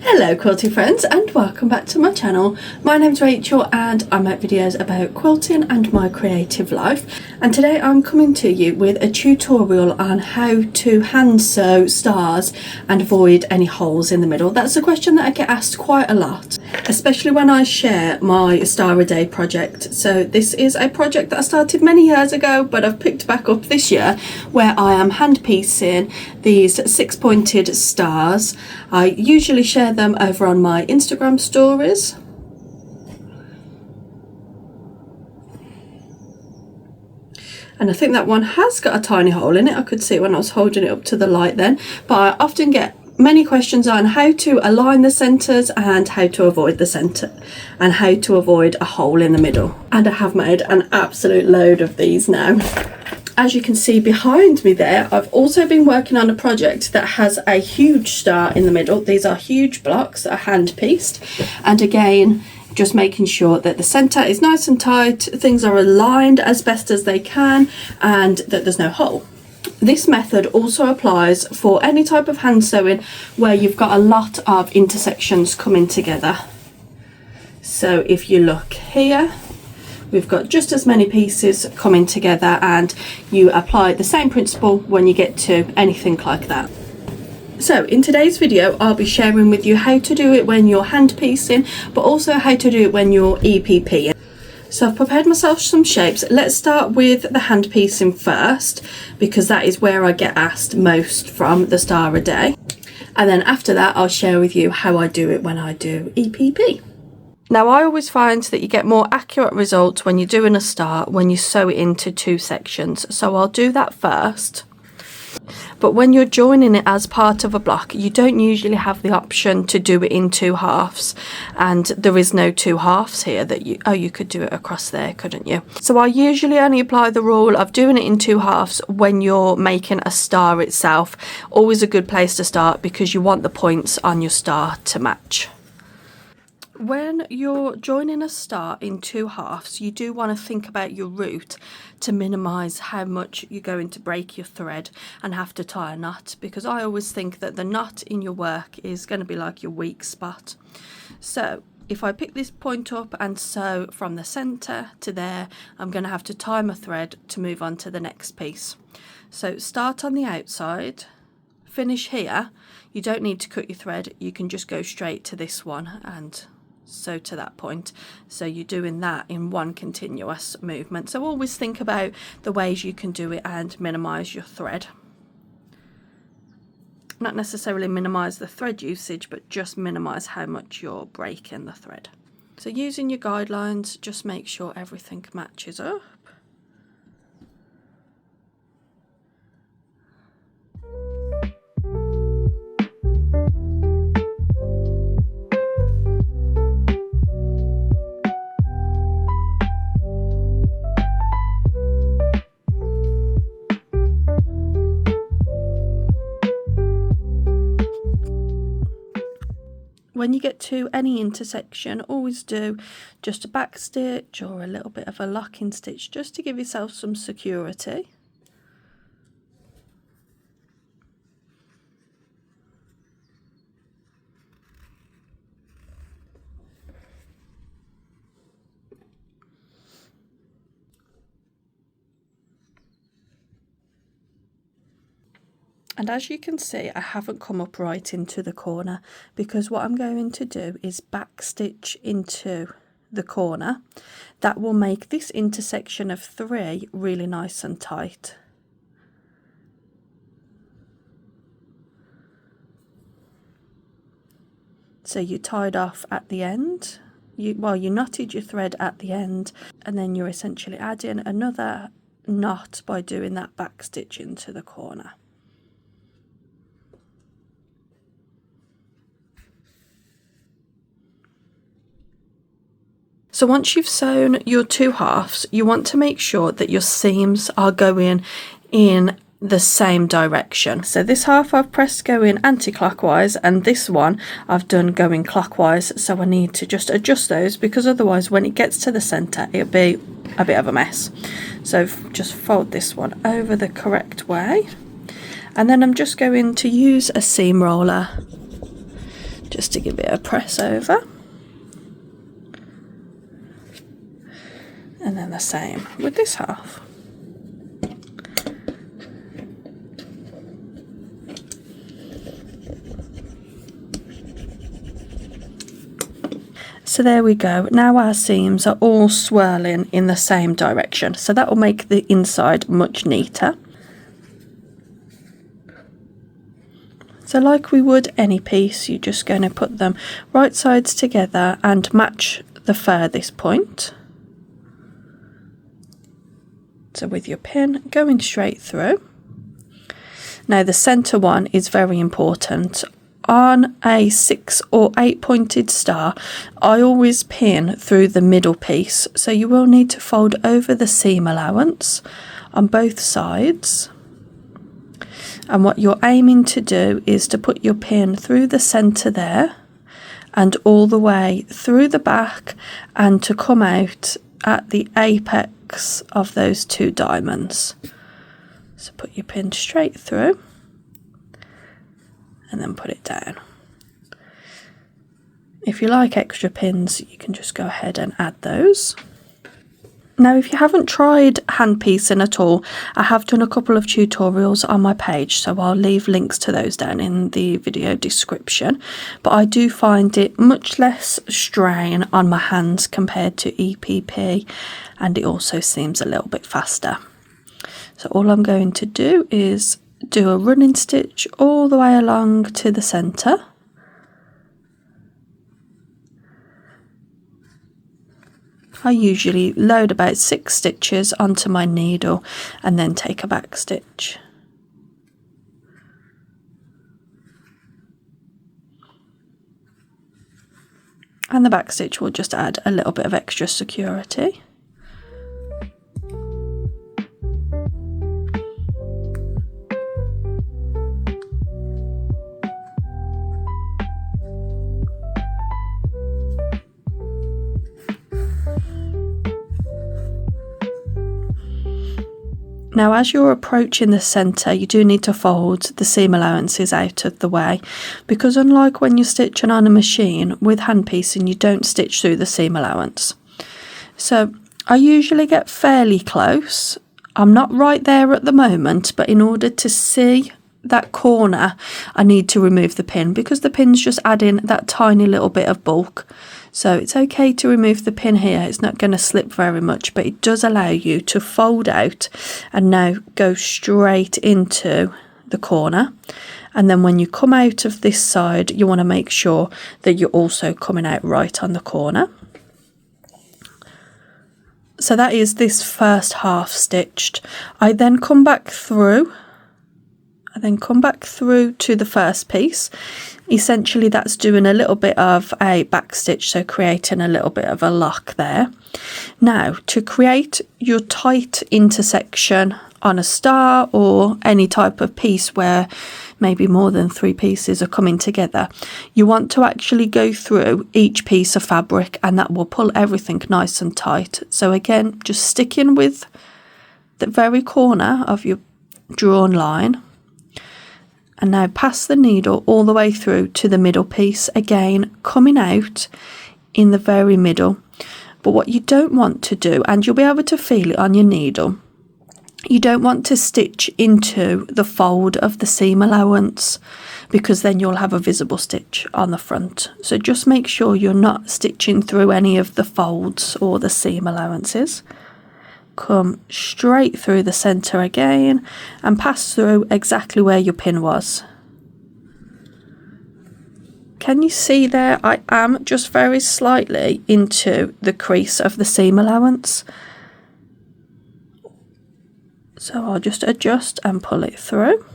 Hello quilting friends and welcome back to my channel. My name's Rachel and I make videos about quilting and my creative life, and today I'm coming to you with a tutorial on how to hand sew stars and avoid any holes in the middle. That's a question that I get asked quite a lot, especially when I share my star a day project. So this is a project that I started many years ago, but I've picked back up this year, where I am hand piecing these 6-pointed stars. I usually share them over on my Instagram stories. And I think that one has got a tiny hole in it. I could see it when I was holding it up to the light then. But I often get many questions on how to align the centres and how to avoid the centre and how to avoid a hole in the middle. And I have made an absolute load of these now. As you can see behind me there, I've also been working on a project that has a huge star in the middle. These are huge blocks that are hand pieced, and again just making sure that the centre is nice and tight, things are aligned as best as they can, and that there's no hole. This method also applies for any type of hand sewing where you've got a lot of intersections coming together. So if you look here, we've got just as many pieces coming together, and you apply the same principle when you get to anything like that. So in today's video I'll be sharing with you how to do it when you're hand piecing, but also how to do it when you're EPP. So I've prepared myself some shapes. Let's start with the hand piecing first, because that is where I get asked most from the star a day, and then after that I'll share with you how I do it when I do EPP. Now, I always find that you get more accurate results when you're doing a star when you sew it into two sections. So I'll do that first. But when you're joining it as part of a block, you don't usually have the option to do it in two halves. And there is no two halves here that you could do it across there, couldn't you? So I usually only apply the rule of doing it in two halves when you're making a star itself. Always a good place to start, because you want the points on your star to match. When you're joining a star in two halves, you do want to think about your route to minimise how much you're going to break your thread and have to tie a knot, because I always think that the knot in your work is going to be like your weak spot. So if I pick this point up and sew from the centre to there, I'm going to have to tie my thread to move on to the next piece. So start on the outside, finish here. You don't need to cut your thread, you can just go straight to this one and sew to that point. So you're doing that in one continuous movement. So always think about the ways you can do it and minimize your thread. Not necessarily minimize the thread usage, but just minimize how much you're breaking the thread. So using your guidelines, just make sure everything matches up. When you get to any intersection, always do just a back stitch or a little bit of a locking stitch, just to give yourself some security. And as you can see, I haven't come up right into the corner, because what I'm going to do is back stitch into the corner. That will make this intersection of 3 really nice and tight. So you tied off at the end, you knotted your thread at the end, and then you're essentially adding another knot by doing that back stitch into the corner. So once you've sewn your two halves, you want to make sure that your seams are going in the same direction. So this half I've pressed going anti-clockwise, and this one I've done going clockwise. So I need to just adjust those, because otherwise when it gets to the centre it'll be a bit of a mess. So just fold this one over the correct way, and then I'm just going to use a seam roller just to give it a press over. And then the same with this half. So there we go. Now our seams are all swirling in the same direction. So that will make the inside much neater. So like we would any piece, you're just going to put them right sides together and match the furthest point. So with your pin going straight through. Now the centre one is very important. On a 6 or 8 pointed star, I always pin through the middle piece, so you will need to fold over the seam allowance on both sides. And what you're aiming to do is to put your pin through the centre there and all the way through the back, and to come out at the apex of those 2 diamonds. So put your pin straight through and then put it down. If you like extra pins, you can just go ahead and add those. Now, if you haven't tried hand piecing at all, I have done a couple of tutorials on my page, so I'll leave links to those down in the video description. But I do find it much less strain on my hands compared to EPP, and it also seems a little bit faster. So all I'm going to do is do a running stitch all the way along to the centre. I usually load about 6 stitches onto my needle and then take a back stitch. And the back stitch will just add a little bit of extra security. Now, as you're approaching the centre, you do need to fold the seam allowances out of the way, because unlike when you're stitching on a machine, with hand piecing you don't stitch through the seam allowance. So I usually get fairly close. I'm not right there at the moment, but in order to see that corner, I need to remove the pin, because the pin's just adding that tiny little bit of bulk. So it's okay to remove the pin here, it's not going to slip very much, but it does allow you to fold out and now go straight into the corner. And then when you come out of this side, you want to make sure that you're also coming out right on the corner. So that is this first half stitched. I then come back through. To the first piece. Essentially that's doing a little bit of a back stitch, so creating a little bit of a lock there. Now, to create your tight intersection on a star or any type of piece where maybe more than 3 pieces are coming together, you want to actually go through each piece of fabric, and that will pull everything nice and tight. So again, just sticking with the very corner of your drawn line. And now pass the needle all the way through to the middle piece, again coming out in the very middle. But what you don't want to do, and you'll be able to feel it on your needle, you don't want to stitch into the fold of the seam allowance, because then you'll have a visible stitch on the front. So just make sure you're not stitching through any of the folds or the seam allowances. Come straight through the centre again and pass through exactly where your pin was. Can you see there? I am just very slightly into the crease of the seam allowance. So I'll just adjust and pull it through.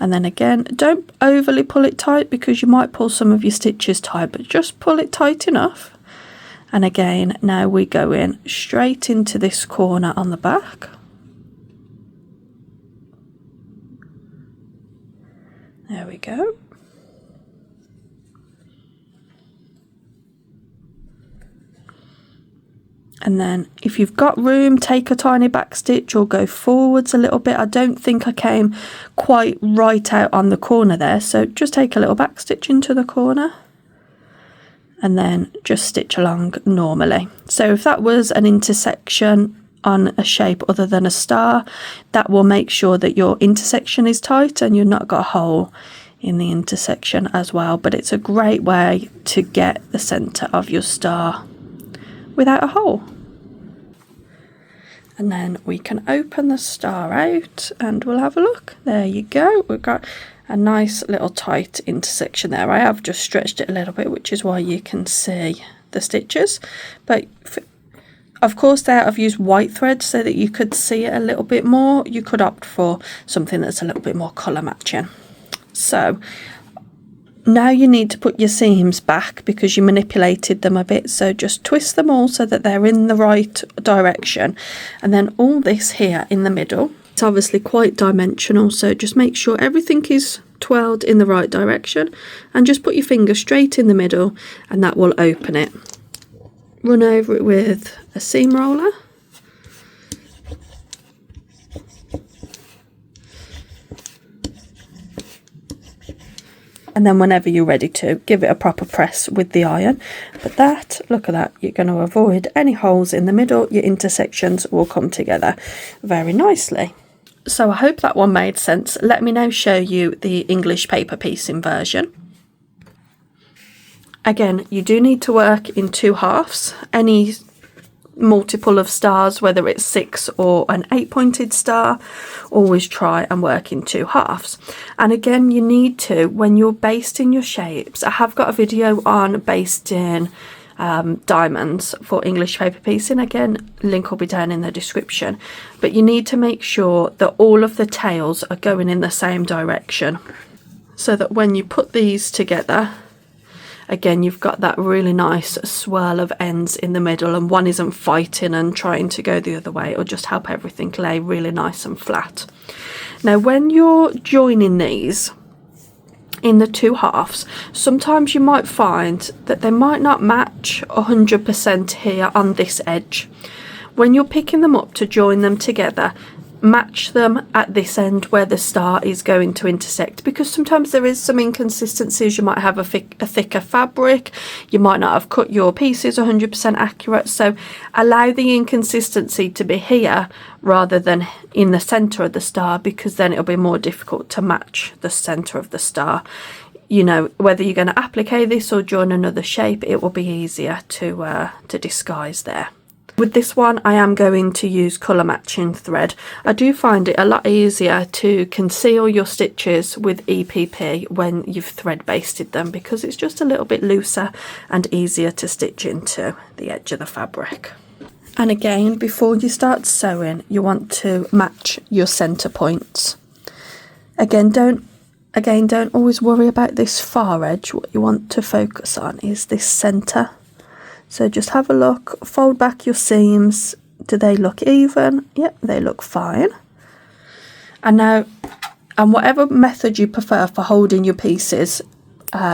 And then again, don't overly pull it tight, because you might pull some of your stitches tight, but just pull it tight enough. And again, now we go in straight into this corner on the back. There we go. And then if you've got room, take a tiny back stitch or go forwards a little bit. I don't think I came quite right out on the corner there, so just take a little back stitch into the corner and then just stitch along normally. So if that was an intersection on a shape other than a star, that will make sure that your intersection is tight and you've not got a hole in the intersection as well. But it's a great way to get the centre of your star without a hole. And then we can open the star out and we'll have a look. There you go. We've got a nice little tight intersection there. I have just stretched it a little bit, which is why you can see the stitches. But of course there I've used white thread so that you could see it a little bit more. You could opt for something that's a little bit more colour matching. So now you need to put your seams back because you manipulated them a bit, so just twist them all so that they're in the right direction. And then all this here in the middle, it's obviously quite dimensional, so just make sure everything is twirled in the right direction and just put your finger straight in the middle and that will open it. Run over it with a seam roller. And then whenever you're ready to, give it a proper press with the iron. But that, look at that, you're going to avoid any holes in the middle. Your intersections will come together very nicely. So I hope that one made sense. Let me now show you the English paper piecing version. Again, you do need to work in 2 halves. Any multiple of stars, whether it's 6 or an 8-pointed star, always try and work in 2 halves. And again, you need to, when you're basting your shapes, I have got a video on basting diamonds for English paper piecing. Again, link will be down in the description, but you need to make sure that all of the tails are going in the same direction so that when you put these together, again, you've got that really nice swirl of ends in the middle and one isn't fighting and trying to go the other way. It'll just help everything lay really nice and flat. Now, when you're joining these in the 2 halves, sometimes you might find that they might not match 100% here on this edge. When you're picking them up to join them together, match them at this end where the star is going to intersect, because sometimes there is some inconsistencies. You might have a thicker fabric, you might not have cut your pieces 100% accurate, so allow the inconsistency to be here rather than in the center of the star, because then it'll be more difficult to match the center of the star. You know, whether you're going to applique this or join another shape, it will be easier to disguise there. With this one, I am going to use colour matching thread. I do find it a lot easier to conceal your stitches with EPP when you've thread basted them, because it's just a little bit looser and easier to stitch into the edge of the fabric. And again, before you start sewing, you want to match your centre points. Again, don't always worry about this far edge. What you want to focus on is this centre. So just have a look, fold back your seams. Do they look even? Yep, they look fine. And now, and whatever method you prefer for holding your pieces,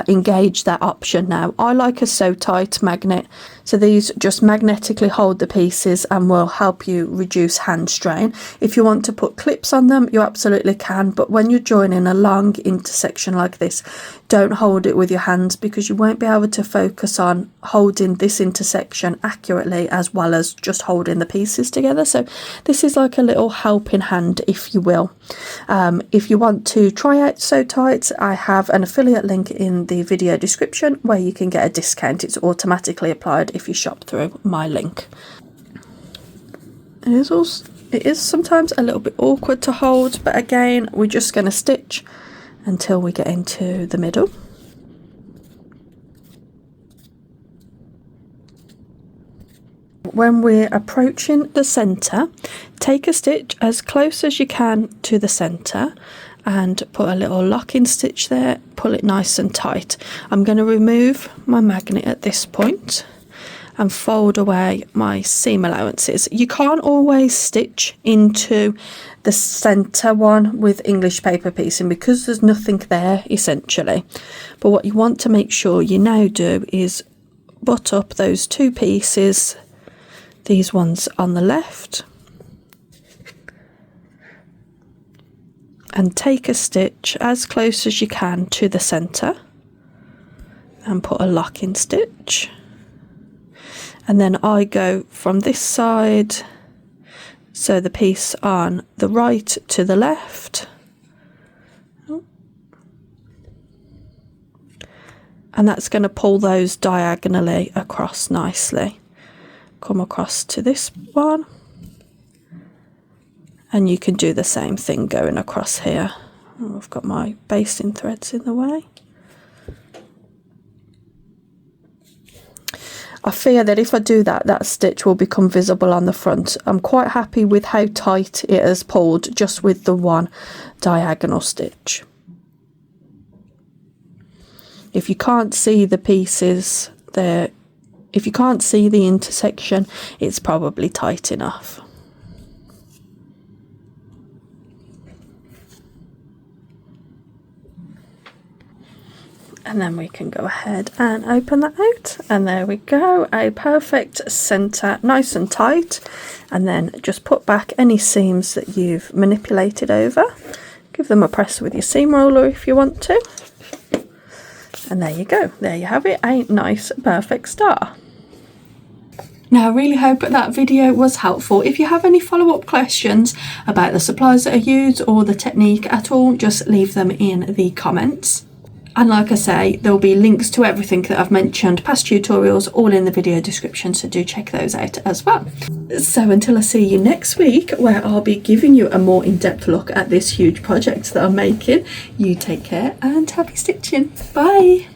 engage that option now. I like a Sew Tight magnet, so these just magnetically hold the pieces and will help you reduce hand strain. If you want to put clips on them, you absolutely can, but when you're joining a long intersection like this, don't hold it with your hands, because you won't be able to focus on holding this intersection accurately as well as just holding the pieces together. So this is like a little helping hand, if you will. If you want to try out Sew Tight, I have an affiliate link in the video description where you can get a discount. It's automatically applied if you shop through my link. It is sometimes a little bit awkward to hold, but again, we're just going to stitch until we get into the middle. When we're approaching the centre, take a stitch as close as you can to the centre and put a little locking stitch there, pull it nice and tight. I'm going to remove my magnet at this point and fold away my seam allowances. You can't always stitch into the centre one with English paper piecing because there's nothing there essentially. But what you want to make sure you now do is butt up those 2 pieces these ones on the left, and take a stitch as close as you can to the centre and put a locking stitch. And then I go from this side, so the piece on the right to the left, and that's going to pull those diagonally across nicely. Come across to this one, and you can do the same thing going across here. Oh, I've got my basting threads in the way. I fear that if I do that, that stitch will become visible on the front. I'm quite happy with how tight it has pulled just with the one diagonal stitch. If you can't see the pieces there, if you can't see the intersection, it's probably tight enough. And then we can go ahead and open that out, and there we go, a perfect centre, nice and tight. And then just put back any seams that you've manipulated over, give them a press with your seam roller if you want to, and there you go, there you have it, a nice perfect star. Now, I really hope that video was helpful. If you have any follow-up questions about the supplies that I use or the technique at all, just leave them in the comments. And like I say, there will be links to everything that I've mentioned, past tutorials, all in the video description, so do check those out as well. So until I see you next week, where I'll be giving you a more in-depth look at this huge project that I'm making, you take care and happy stitching. Bye!